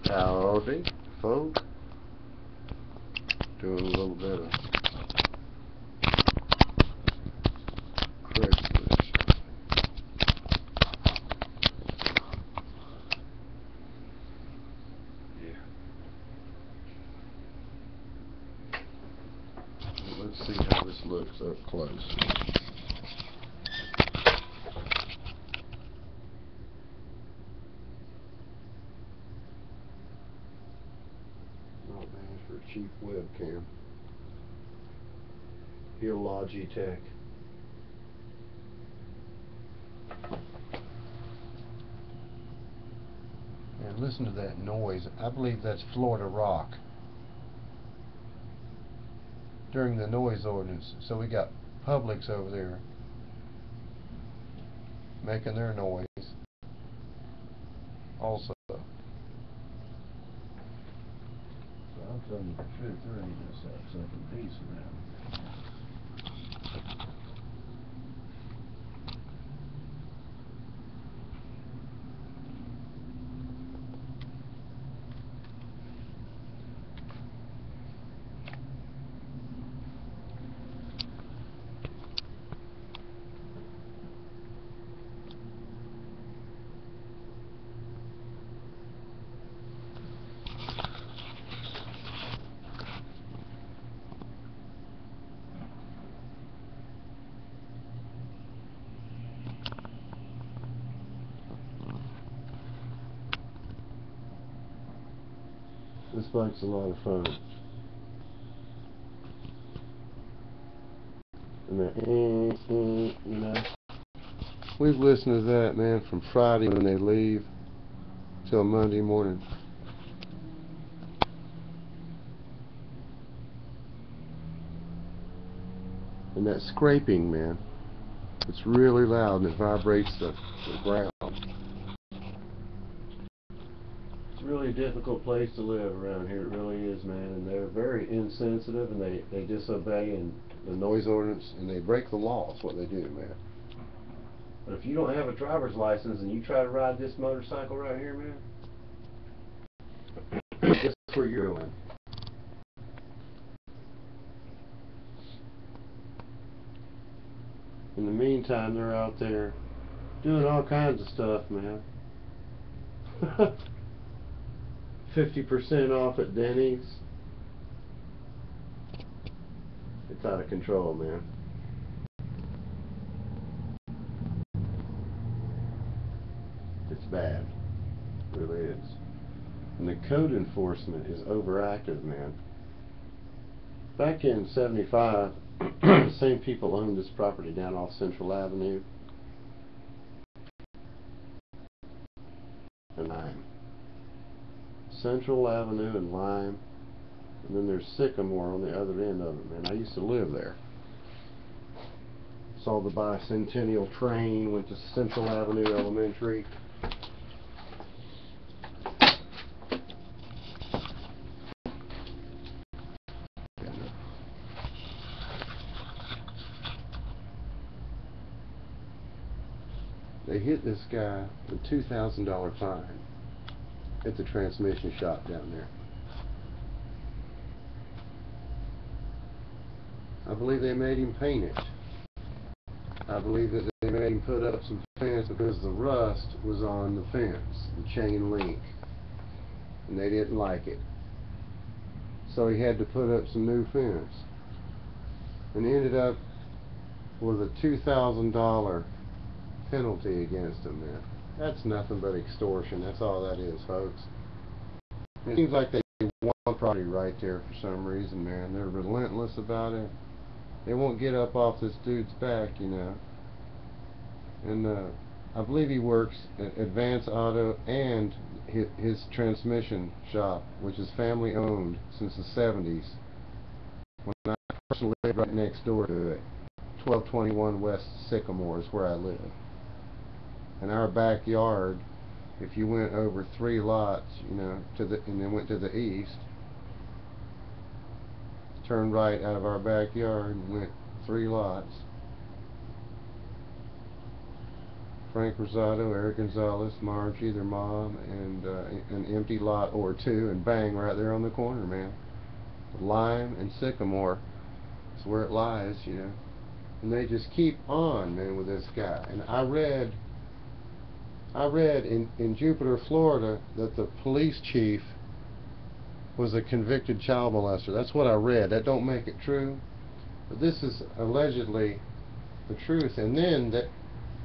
Howdy, folk. Doing a little bit of Craigslist shopping. Yeah. Well, let's see how this looks up close. Not bad for a cheap webcam. Here, Logitech. And listen to that noise. I believe that's Florida rock during the noise ordinance. So we got Publix over there making their noise also. So I'll tell you the truth, there ain't no second piece around. This bike's a lot of fun. And that, you know. We've listened to that, man, from Friday when they leave till Monday morning. And that scraping, man, it's really loud and it vibrates the ground. It's really a difficult place to live around here, it really is, man, and they're very insensitive and they disobey and the noise ordinance and they break the law, is what they do, man. But if you don't have a driver's license and you try to ride this motorcycle right here, man, guess where you're going. In the meantime, they're out there doing all kinds of stuff, man. 50% off at Denny's. It's out of control, man. It's bad. It really is. And the code enforcement is overactive, man. Back in '75, the same people owned this property down off Central Avenue and Lime. Central Avenue and Lime, and then there's Sycamore on the other end of it, man. I used to live there. Saw the bicentennial train, went to Central Avenue Elementary. They hit this guy with a $2,000 fine at the transmission shop down there. I believe they made him paint it. I believe that they made him put up some fence because the rust was on the fence, the chain link, and they didn't like it. So he had to put up some new fence, and ended up with a $2,000 penalty against him, man. That's nothing but extortion. That's all that is, folks. It seems like they want property right there for some reason, man. They're relentless about it. They won't get up off this dude's back, you know. And I believe he works at Advance Auto and his transmission shop, which is family owned since the 70s. When I personally lived right next door to it, 1221 West Sycamore is where I live. In our backyard, if you went over 3 lots, you know, and then went to the east, turned right out of our backyard and went 3 lots. Frank Rosado, Eric Gonzalez, Margie, their mom, and an empty lot or two, and bang, right there on the corner, man. Lime and Sycamore is where it lies, you know. And they just keep on, man, with this guy. And I read in Jupiter, Florida, that the police chief was a convicted child molester. That's what I read. That don't make it true, but this is allegedly the truth. And then that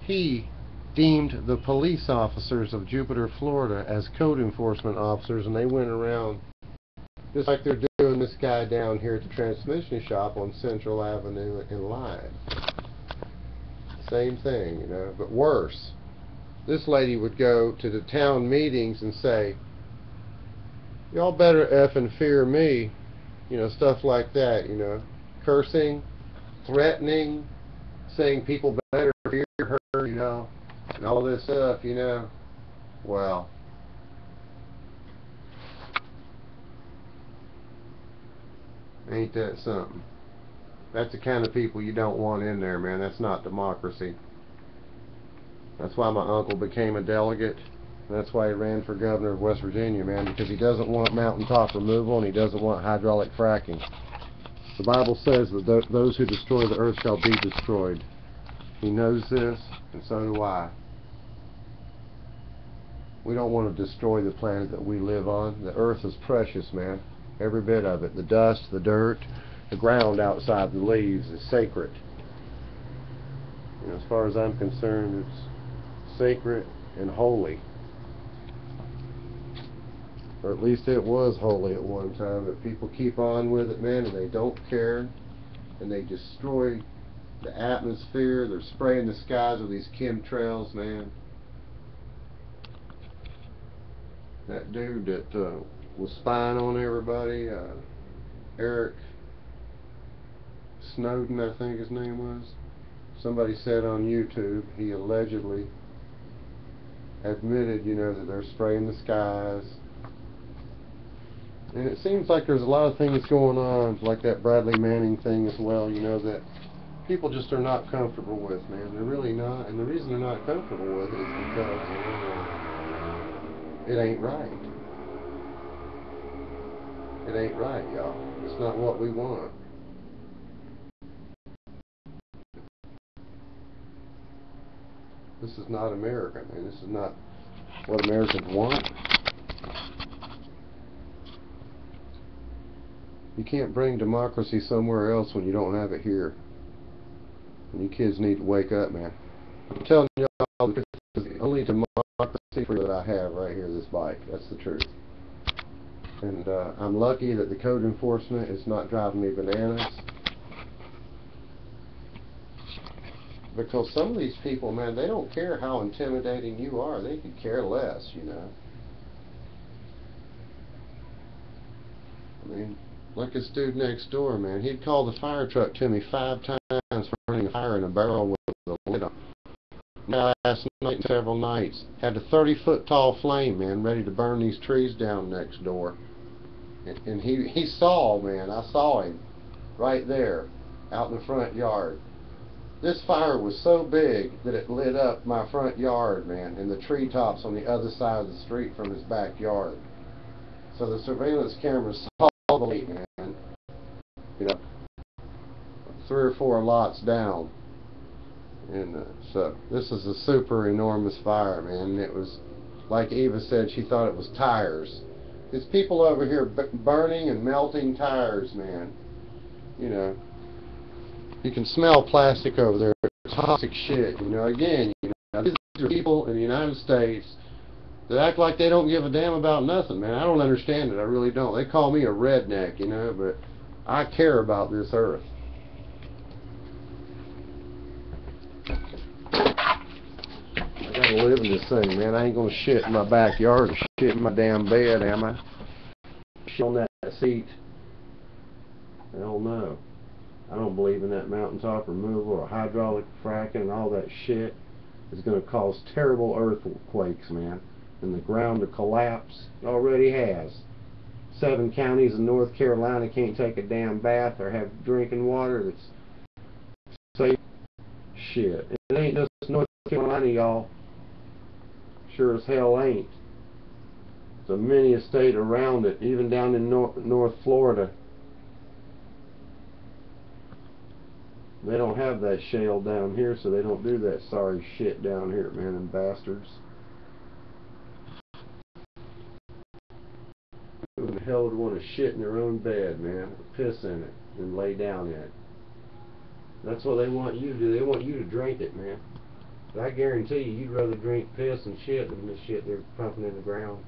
he deemed the police officers of Jupiter, Florida as code enforcement officers, and they went around just like they're doing this guy down here at the transmission shop on Central Avenue and lied. Same thing, you know, but worse. This lady would go to the town meetings and say, y'all better effing fear me, you know, stuff like that, you know, cursing, threatening, saying people better fear her, you know, and all this stuff, you know. Well, ain't that something? That's the kind of people you don't want in there, man. That's not democracy. That's why my uncle became a delegate. That's why he ran for governor of West Virginia, man, because he doesn't want mountaintop removal and he doesn't want hydraulic fracking. The Bible says that those who destroy the earth shall be destroyed. He knows this, and so do I. We don't want to destroy the planet that we live on. The earth is precious, man. Every bit of it. The dust, the dirt, the ground outside the leaves is sacred. You know, as far as I'm concerned, it's sacred and holy. Or at least it was holy at one time, but people keep on with it, man, and they don't care, and they destroy the atmosphere. They're spraying the skies with these chemtrails, man. That dude that was spying on everybody, Eric Snowden, I think his name was. Somebody said on YouTube he allegedly admitted, you know, that they're spraying the skies. And it seems like there's a lot of things going on, like that Bradley Manning thing as well, you know, that people just are not comfortable with, man. They're really not. And the reason they're not comfortable with it is because it ain't right. It ain't right, y'all. It's not what we want. This is not America, man. This is not what Americans want. You can't bring democracy somewhere else when you don't have it here. And you kids need to wake up, man. I'm telling y'all, this is the only democracy that I have right here, this bike. That's the truth. And I'm lucky that the code enforcement is not driving me bananas. Because some of these people, man, they don't care how intimidating you are. They could care less, you know. I mean, like this dude next door, man. He'd call the fire truck to me 5 times for running a fire in a barrel with a lid on. Now, last night and several nights, had a 30-foot tall flame, man, ready to burn these trees down next door. And he saw, man, I saw him right there out in the front yard. This fire was so big that it lit up my front yard, man, and the treetops on the other side of the street from his backyard. So the surveillance cameras saw the light, man, you know, 3 or 4 lots down. And so this is a super enormous fire, man. And it was, like Eva said, she thought it was tires. There's people over here burning and melting tires, man. You know, you can smell plastic over there. Toxic shit, you know. Again, you know, these are people in the United States that act like they don't give a damn about nothing, man. I don't understand it. I really don't. They call me a redneck, you know, but I care about this earth. I gotta live in this thing, man. I ain't gonna shit in my backyard or shit in my damn bed, am I? Shit on that seat. Hell no. I don't believe in that mountaintop removal or hydraulic fracking and all that shit. It's going to cause terrible earthquakes, man. And the ground to collapse. It already has. 7 counties in North Carolina can't take a damn bath or have drinking water that's safe. Shit. It ain't just North Carolina, y'all. Sure as hell ain't. There's a many a state around it, even down in North Florida. They don't have that shale down here, so they don't do that sorry shit down here, man, them bastards. Who the hell would want to shit in their own bed, man, or piss in it, and lay down in it? That's what they want you to do. They want you to drink it, man. But I guarantee you, you'd rather drink piss and shit than the shit they're pumping in the ground.